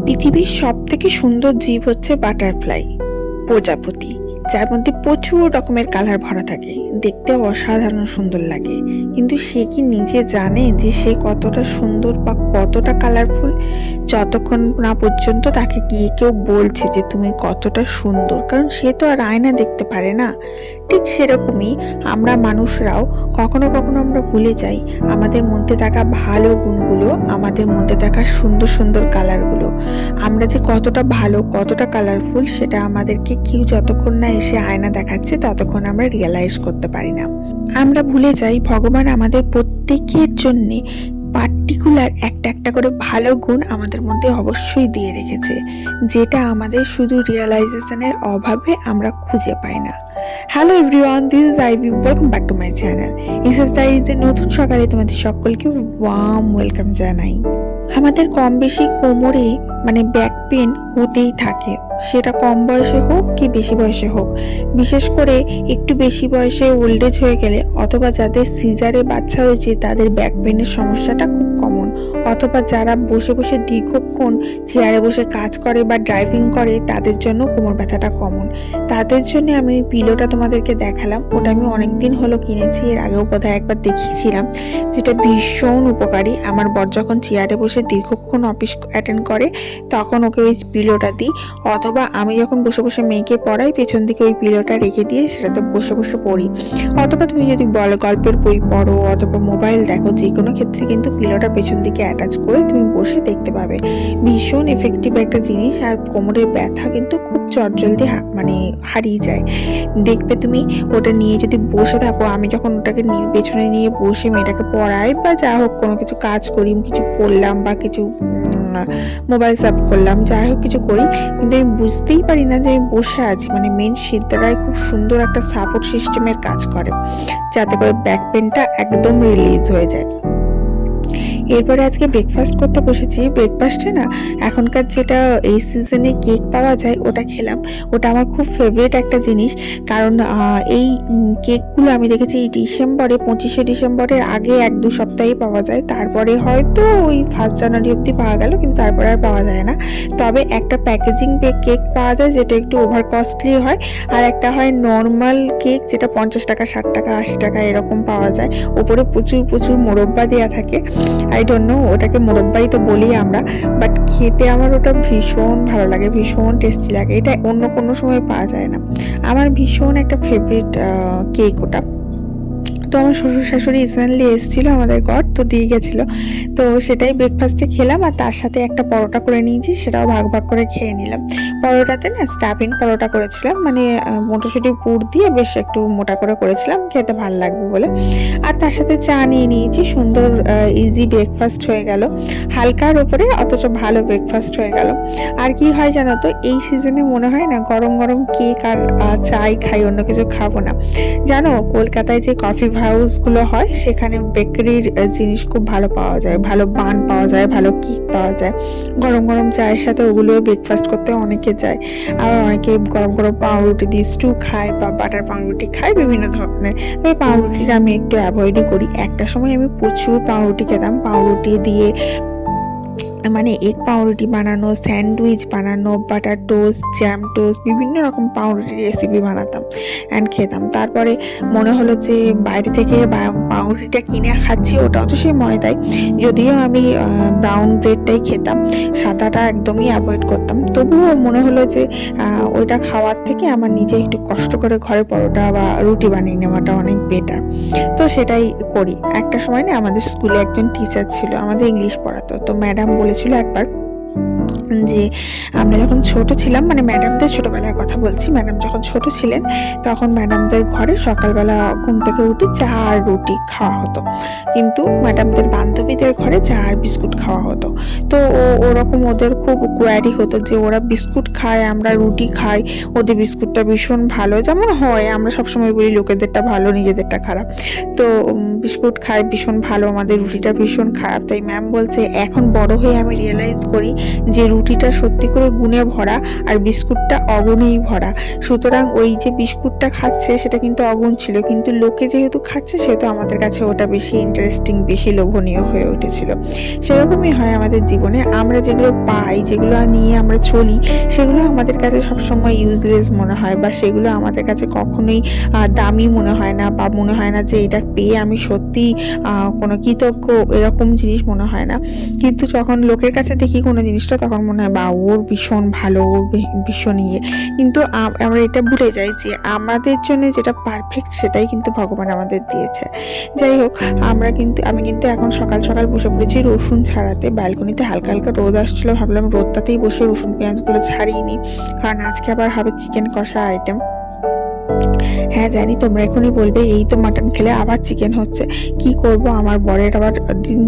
পৃথিবীর সবথেকে সুন্দর জীব হচ্ছে বাটারফ্লাই, প্রজাপতি, যার মধ্যে প্রচুর রকমের কালার ভরা থাকে। দেখতে অসাধারণ সুন্দর লাগে, কিন্তু সে কি নিজে জানে যে সে কতটা সুন্দর বা কতটা কালারফুল? যতক্ষণ না পর্যন্ত তাকে গিয়ে কেউ বলছে যে তুমি কতটা সুন্দর, কারণ সে তো আর আয়না দেখতে পারে না। ঠিক সেরকমই আমরা মানুষরাও কখনো কখনো আমরা ভুলে যাই আমাদের মধ্যে থাকা ভালো গুণগুলো, আমাদের মধ্যে থাকা সুন্দর সুন্দর কালারগুলো। আমরা যে কতটা ভালো, কতটা কালারফুল, সেটা আমাদেরকে কেউ যতক্ষণ না এসে আয়না দেখাচ্ছে ততক্ষণ আমরা রিয়েলাইজ করতে পারি না। আমরা ভুলে যাই ভগবান আমাদের প্রত্যেকের জন্যে পার্টিকুলার একটা একটা করে ভালো গুণ আমাদের মধ্যে অবশ্যই দিয়ে রেখেছে, যেটা আমাদের শুধু রিয়েলাইজেশনের অভাবে আমরা খুঁজে পাই না। Hello everyone, this is Ivy, welcome back to my channel ইসএস ডায়েরিজের নতুন সকালে তোমাদের সকলকে ওয়ার্ম ওয়েলকাম জানাই। আমাদের কম বেশি কোমরে ব্যাক পেন হতেই থাকে, সেটা কম বয়সে হোক কি বেশি বয়সে হোক। বিশেষ করে একটু বেশি বয়সে ওল্ড এজ হয়ে গেলে অথবা যাদের সিজারে বাচ্চা হয়েছে তাদের ব্যাক পেনের সমস্যাটা খুব কমন, অথবা যারা বসে বসে দীর্ঘক্ষণ চেয়ারে বসে কাজ করে বা ড্রাইভিং করে তাদের জন্য কোমর ব্যথাটা কমন। তাদের জন্য আমি ওই পিলোটা তোমাদেরকে দেখালাম। ওটা আমি অনেক দিন হলো কিনেছি, এর আগেও বোধহয় একবার দেখিয়েছিলাম, যেটা ভীষণ উপকারী। আমার বর যখন চেয়ারে বসে দীর্ঘক্ষণ অফিস অ্যাটেন্ড করে তখন ওকে ওই পিলোটা দিই, অথবা আমি যখন বসে বসে মেয়েকে পড়াই পেছন দিকে ওই পিলোটা রেখে দিয়ে সেটাতে বসে বসে পড়ি। অথবা তুমি যদি গল্পের বই পড়ো অথবা মোবাইল দেখো, যে কোনো ক্ষেত্রে কিন্তু পিলোটা পেছন দিকে অ্যাটাচ করে তুমি বসে দেখতে পাবে। ভীষণ এফেক্টিভ একটা জিনিস, আর কোমরের ব্যথা কিন্তু খুব চটজলদি হারিয়ে যায়। দেখবে তুমি ওটা নিয়ে যদি বসে থাকো, আমি যখন ওটাকে নিয়ে পেছনে নিয়ে বসে মেয়েটাকে পড়াই বা যা হোক কোনো কিছু কাজ করি, কিছু পড়লাম বা কিছু মোবাইল সার্ফ করলাম, যাই হোক কিছু করি, কিন্তু আমি বুঝতেই পারি না যে আমি বসে আছি। মেন সিদ্ধারায় খুব সুন্দর একটা সাপোর্ট সিস্টেমের কাজ করে, যাতে করে ব্যাক পেনটা একদম রিলিজ হয়ে যায়। এরপরে আজকে ব্রেকফাস্ট করতে বসেছি। ব্রেকফাস্টে না এখনকার যেটা এই সিজনে কেক পাওয়া যায় ওটা খেলাম। ওটা আমার খুব ফেভারিট একটা জিনিস, কারণ এই কেকগুলো আমি দেখেছি এই ডিসেম্বরে, 25শে ডিসেম্বরের আগে 1-2 সপ্তাহেই পাওয়া যায়, তারপরে হয়তো ওই 1 জানুয়ারি অবধি পাওয়া গেল, কিন্তু তারপরে আর পাওয়া যায় না। তবে একটা প্যাকেজিং কেক পাওয়া যায় যেটা একটু ওভার কস্টলি হয়, আর একটা হয় নর্মাল কেক যেটা 50 টাকা, 60 টাকা, 80 টাকা এরকম পাওয়া যায়। ওপরে প্রচুর প্রচুর মোরব্বা দেওয়া থাকে। আই ডোন্ট নো, ওটাকে মোরব্বাই তো বলি আমরা, বাট খেতে আমার ওটা ভীষণ ভালো লাগে, ভীষণ টেস্টি লাগে। এটা অন্য কোনো সময় পাওয়া যায় না। আমার ভীষণ একটা ফেভারিট কেক ওটা। তো আমার শ্বশুর শাশুড়ি রিসেন্টলি এসেছিলো, আমাদের ঘর তো দিয়ে গেছিলো, তো সেটাই ব্রেকফাস্টে খেলাম। আর তার সাথে একটা পরোটা করে নিয়েছি, সেটাও ভাগ ভাগ করে খেয়ে নিলাম। পরোটাতে না স্টাফিং পরোটা করেছিলাম, মটরশুঁটি পুর দিয়ে বেশ একটু মোটা করে করেছিলাম, খেতে ভালো লাগবে বলে। আর তার সাথে চা নিয়ে নিয়েছি। সুন্দর ইজি ব্রেকফাস্ট হয়ে গেল, হালকার ওপরে অথচ ভালো ব্রেকফাস্ট হয়ে গেল। আর কি হয় জানো তো, এই সিজনে মনে হয় না গরম গরম কেক আর চাই খাই, অন্য কিছু খাবো না। জানো কলকাতায় যে কফি হাউসগুলো হয় সেখানে বেকারির জিনিস খুব ভালো পাওয়া যায়, ভালো বান পাওয়া যায়, ভালো কেক পাওয়া যায়। গরম গরম চায়ের সাথে ওগুলো ব্রেকফাস্ট করতে অনেকে যায়। আর অনেকে গরম গরম পাউরুটি দিয়ে স্টু খায় বা বাটার পাউরুটি খায়, বিভিন্ন ধরনের। তবে পাউরুটিটা আমি একটু অ্যাভয়েডই করি। একটা সময় আমি প্রচুর পাউরুটি খেতাম, পাউরুটি দিয়ে এগ পাউরুটি বানানো, স্যান্ডউইচ বানানো, বাটার টোস্ট, জ্যাম টোস্ট, বিভিন্ন রকম পাউরুটির রেসিপি বানাতাম অ্যান্ড খেতাম। তারপরে মনে হলো যে বাইরে থেকে পাউরুটিটা কিনে খাচ্ছি, ওটাও তো সেই ময়দাই। যদিও আমি ব্রাউন ব্রেডটাই খেতাম, সাদাটা একদমই অ্যাভয়েড করতাম, তবুও মনে হলো যে ওইটা খাওয়ার থেকে আমার নিজে একটু কষ্ট করে ঘরে পরোটা বা রুটি বানিয়ে নেওয়াটা অনেক বেটার। তো সেটাই করি। একটা সময় না আমাদের স্কুলে একজন টিচার ছিল, আমাদের ইংলিশ পড়াতো। তো ম্যাডাম বলেছিল একবার যে আমরা যখন ছোট ছিলাম, ম্যাডামদের ছোটবেলার কথা বলছি, ম্যাডাম যখন ছোট ছিলেন তখন ম্যাডামদের ঘরে সকালবেলা ঘুম থেকে উঠে চা আর রুটি খাওয়া হতো, কিন্তু ম্যাডামদের বান্ধবীদের ঘরে চা আর বিস্কুট খাওয়া হতো। তো ওরকম ওদের খুব কোয়ারি হতো যে ওরা বিস্কুট খায়, আমরা রুটি খাই, ওদের বিস্কুটটা ভীষণ ভালো। যেমন হয় আমরা সবসময় বলি লোকেদেরটা ভালো নিজেদেরটা খারাপ, তো বিস্কুট খায় ভীষণ ভালো, আমাদের রুটিটা ভীষণ খারাপ। তাই ম্যাম বলছে এখন বড় হয়ে আমি রিয়েলাইজ করি যে রুটিটা সত্যি করে গুণে ভরা আর বিস্কুটটা অগুণেই ভরা। সুতরাং ওই যে বিস্কুটটা খাচ্ছে সেটা কিন্তু অগুণ ছিল, কিন্তু লোকে যেহেতু খাচ্ছে সেহেতু আমাদের কাছে ওটা বেশি ইন্টারেস্টিং, বেশি লোভনীয় হয়ে উঠেছিল। সেরকমই হয় আমাদের জীবনে, আমরা যেগুলো পাই, যেগুলো নিয়ে আমরা চলি, সেগুলো আমাদের কাছে সবসময় ইউজলেস মনে হয়, বা সেগুলো আমাদের কাছে কখনোই দামি মনে হয় না, বা মনে হয় না যে এটা পেয়ে আমি সত্যি কোনো কৃতজ্ঞ, এরকম জিনিস মনে হয় না। কিন্তু যখন লোকের কাছে দেখি কোনো জিনিসটা তখন মনে হয় বা ওর ভীষণ ভালো, ওর ভীষণ ইয়ে। কিন্তু আমরা এটা ভুলে যাই যে আমাদের জন্য যেটা পারফেক্ট সেটাই কিন্তু ভগবান আমাদের দিয়েছে। যাই হোক, আমি কিন্তু এখন সকাল সকাল বসে পড়েছি রসুন ছাড়াতে। ব্যালকনিতে হালকা হালকা রোদ আসছিল, ভাবলাম রোদটাতেই বসে রসুন পেঁয়াজগুলো ছাড়িয়ে নিই, কারণ আজকে আবার হবে চিকেন কষা আইটেম। হ্যাঁ জানি, তোমরা এখনই বলবে এই তো মাটন খেলে আবার চিকেন হচ্ছে। কি করব, আমার বরের আবার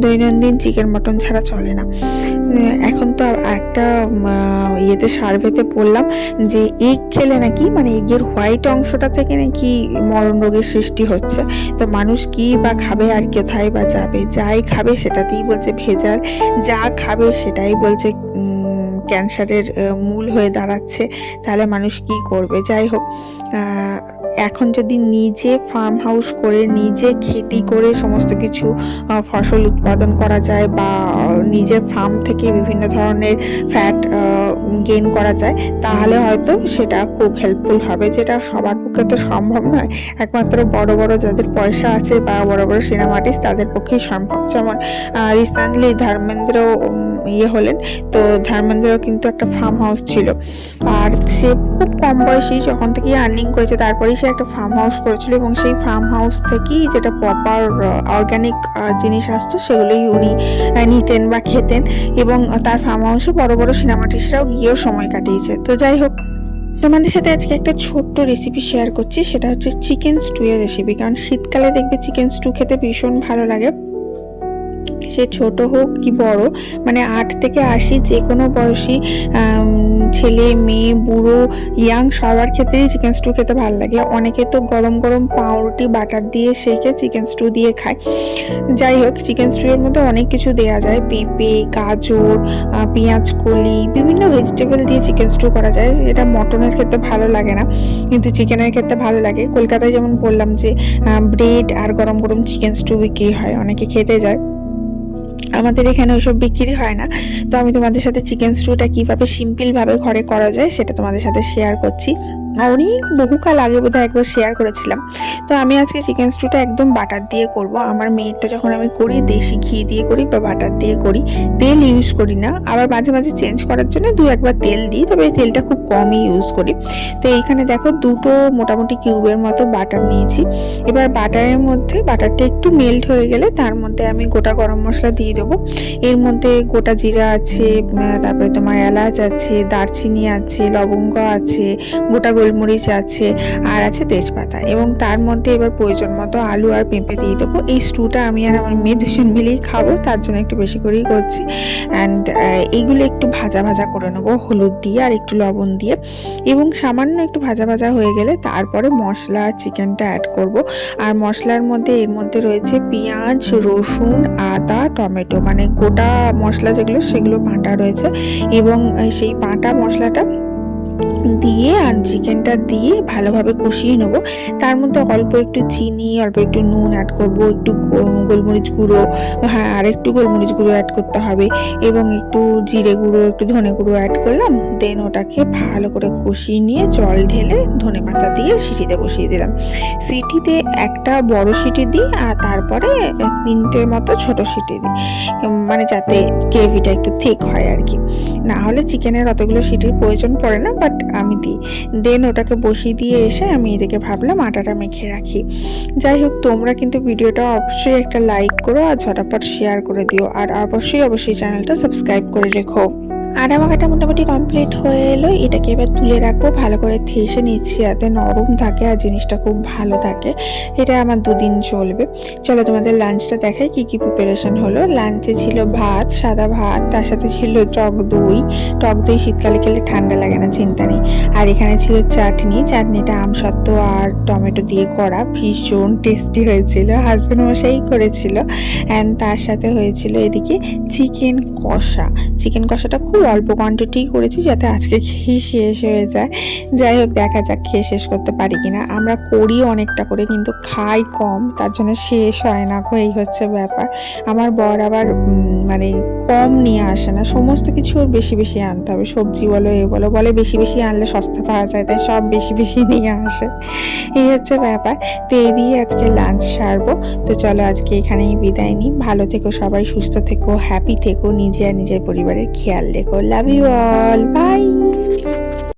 দৈনন্দিন চিকেন মটন ছাড়া চলে না। এখন তো একটা ইয়েতে সার্ভেতে পড়লাম যে এগ খেলে নাকি, মানে এগের হোয়াইট অংশটা থেকে নাকি মরণ রোগের সৃষ্টি হচ্ছে। তো মানুষ কি বা খাবে আর কোথায় বা যাবে? যাই খাবে সেটাতেই বলছে ভেজাল, যা খাবে সেটাই বলছে ক্যান্সারের মূল হয়ে দাঁড়াচ্ছে। তাহলে মানুষ কি করবে? যাই হোক, এখন যদি নিজে ফার্ম হাউস করে, নিজে খেতি করে সমস্ত কিছু ফসল উৎপাদন করা যায়, বা নিজের ফার্ম থেকে বিভিন্ন ধরনের ফ্যাট গেইন করা যায়, তাহলে হয়তো সেটা খুব হেল্পফুল হবে। যেটা সবার পক্ষে তো সম্ভব নয়, একমাত্র বড় বড় যাদের পয়সা আছে বা বড় বড় সিনেমা আর্টিস্ট তাদের পক্ষেই সম্ভব। যেমন রিসেন্টলি ধর্মেন্দ্র হলেন, তো ধর্মেন্দ্র কিন্তু একটা ফার্ম হাউস ছিল, আর সে খুব কম বয়সী যখন থেকে আর্নিং করেছে তারপরেই সে একটা ফার্ম হাউস করেছিল, এবং সেই ফার্ম হাউস থেকেই যেটা প্রপার অর্গানিক জিনিস আসতো সেগুলোই উনি নিতেন বা খেতেন, এবং তার ফার্ম হাউসে বড় বড় সিনেমা আর্টিস্টরাও গিয়েও সময় কাটিয়েছে। তো যাই হোক, তোমাদের সাথে আজকে একটা ছোট্ট রেসিপি শেয়ার করছি, সেটা হচ্ছে চিকেন স্টু এর রেসিপি। কারণ শীতকালে দেখবে চিকেন স্টু খেতে ভীষণ ভালো লাগে, সে ছোট হোক কি বড়, মানে 8 থেকে 80 যে কোনো বয়সী ছেলে মেয়ে বুড়ো ইয়াং সবার ক্ষেত্রেই চিকেন স্টু খেতে ভালো লাগে। অনেকে তো গরম গরম পাউরুটি বাটার দিয়ে সেকে চিকেন স্টু দিয়ে খায়। যাই হোক, চিকেন স্টু এর মধ্যে অনেক কিছু দেওয়া যায়, পেঁপে, গাজর, পেঁয়াজ কলি, বিভিন্ন ভেজিটেবল দিয়ে চিকেন স্টু করা যায়। এটা মটনের ক্ষেত্রে ভালো লাগে না, কিন্তু চিকেনের ক্ষেত্রে ভালো লাগে। কলকাতায় যেমন বললাম যে ব্রেড আর গরম গরম চিকেন স্টু বিক্রি হয়, অনেকে খেতে যায়। আমাদের এখানে ওইসব বিক্রি হয় না। তো আমি তোমাদের সাথে চিকেন স্টুটা কিভাবে সিম্পল ভাবে ঘরে করা যায় সেটা তোমাদের সাথে শেয়ার করছি। অনেক বহুকাল আগে বোধহয় একবার শেয়ার করেছিলাম। তো আমি আজকে চিকেন স্টুটা একদম বাটার দিয়ে করব। আমার মেয়েরটা যখন আমি করি দেশি ঘি দিয়ে করি বা বাটার দিয়ে করি, তেল ইউজ করি না। আবার মাঝে মাঝে চেঞ্জ করার জন্য 2-1 তেল দিই, তবে এই তেলটা খুব কমই ইউজ করি। তো এইখানে দেখো দুটো মোটামুটি কিউবের মতো বাটার নিয়েছি। এবার বাটারের মধ্যে বাটারটা একটু মেল্ট হয়ে গেলে তার মধ্যে আমি গোটা গরম মশলা দিয়ে দেবো। এর মধ্যে গোটা জিরা আছে, তারপরে তোমার এলাচ আছে, দারচিনি আছে, লবঙ্গ আছে, গোটা গোলমরিচ আছে, আর আছে তেজপাতা। এবং তার মধ্যে এবার প্রয়োজন মতো আলু আর পেঁপে দিয়ে দেবো। এই স্টুটা আমি আর আমার মেয়ে দুজন মিলেই খাবো, তার জন্য একটু বেশি করেই করছি। অ্যান্ড এইগুলো একটু ভাজা ভাজা করে নেবো হলুদ দিয়ে আর একটু লবণ দিয়ে, এবং সামান্য একটু ভাজা ভাজা হয়ে গেলে তারপরে মশলা চিকেনটা অ্যাড করব। আর মশলার মধ্যে এর মধ্যে রয়েছে পেঁয়াজ, রসুন, আদা, টমেটো, মানে গোটা মশলা যেগুলো সেগুলো বাটা রয়েছে, এবং সেই বাটা মশলাটা দিয়ে আর চিকেনটা দিয়ে ভালোভাবে কষিয়ে নেবো। তার মধ্যে অল্প একটু চিনি, অল্প একটু নুন অ্যাড করব, একটু গোলমরিচ গুঁড়ো, হ্যাঁ আর একটু গোলমরিচ গুঁড়ো অ্যাড করতে হবে, এবং একটু জিরে গুঁড়ো, একটু ধনে গুঁড়ো অ্যাড করলাম। দেন ওটাকে ভালো করে কষিয়ে নিয়ে জল ঢেলে ধনে পাতা দিয়ে সিটিতে বসিয়ে দিলাম। সিটিতে একটা বড় সিটি দিই আর তারপরে 3টে মতো ছোট সিটি দিই, মানে যাতে গ্রেভিটা একটু থিক হয় আর কি। না হলে চিকেনের অতগুলো সিটির প্রয়োজন পড়ে না, বাট আমি দিই। দেন ওটাকে বসিয়ে দিয়ে এসে আমি এদিকে ভাবলাম আটাটা মেখে রাখি। যাই হোক, তোমরা কিন্তু ভিডিওটা অবশ্যই একটা লাইক করো আর ঝটাপট শেয়ার করে দিও, আর অবশ্যই চ্যানেলটা সাবস্ক্রাইব করে রেখো। আটা মাখাটা মোটামুটি কমপ্লিট হয়ে এলো। এটাকে এবার তুলে রাখবো, ভালো করে থেসে নিচ্ছি যাতে নরম থাকে আর জিনিসটা খুব ভালো থাকে। এটা আমার 2 দিন চলবে। চলো তোমাদের লাঞ্চটা দেখাই কি কি প্রিপারেশন হলো। লাঞ্চে ছিল ভাত, সাদা ভাত, তার সাথে ছিল টক দই। টক দই শীতকালে খেলে ঠান্ডা লাগে না, চিন্তা নেই। আর এখানে ছিল চাটনিটা আমসত্ত্ব আর টমেটো দিয়ে করা, ভীষণ টেস্টি হয়েছিল, হাজব্যান্ড মশাই করেছিল। অ্যান্ড তার সাথে হয়েছিল এদিকে চিকেন কষাটা খুব অল্প কোয়ান্টিটি করেছি যাতে আজকে খেয়েই শেষ হয়ে যায়। যাই হোক, দেখা যাক খেয়ে শেষ করতে পারি কিনা। আমরা করি অনেকটা করে কিন্তু খাই কম, তার জন্য শেষ হয় না, এই হচ্ছে ব্যাপার। আমার বর আবার মানে কম নিয়ে আসে না, সমস্ত কিছু ওর বেশি বেশি আনতে হবে, সবজি বলো এ বলো, বলে বেশি বেশি আনলে সস্তা পাওয়া যায়, তাই সব বেশি বেশি নিয়ে আসে, এই হচ্ছে ব্যাপার। তো এই দিয়ে আজকে লাঞ্চ সারবো। তো চলো আজকে এখানেই বিদায় নিই। ভালো থেকো সবাই, সুস্থ থেকো, হ্যাপি থেকো, নিজে আর নিজের পরিবারের খেয়াল রেখো। Love you all, by.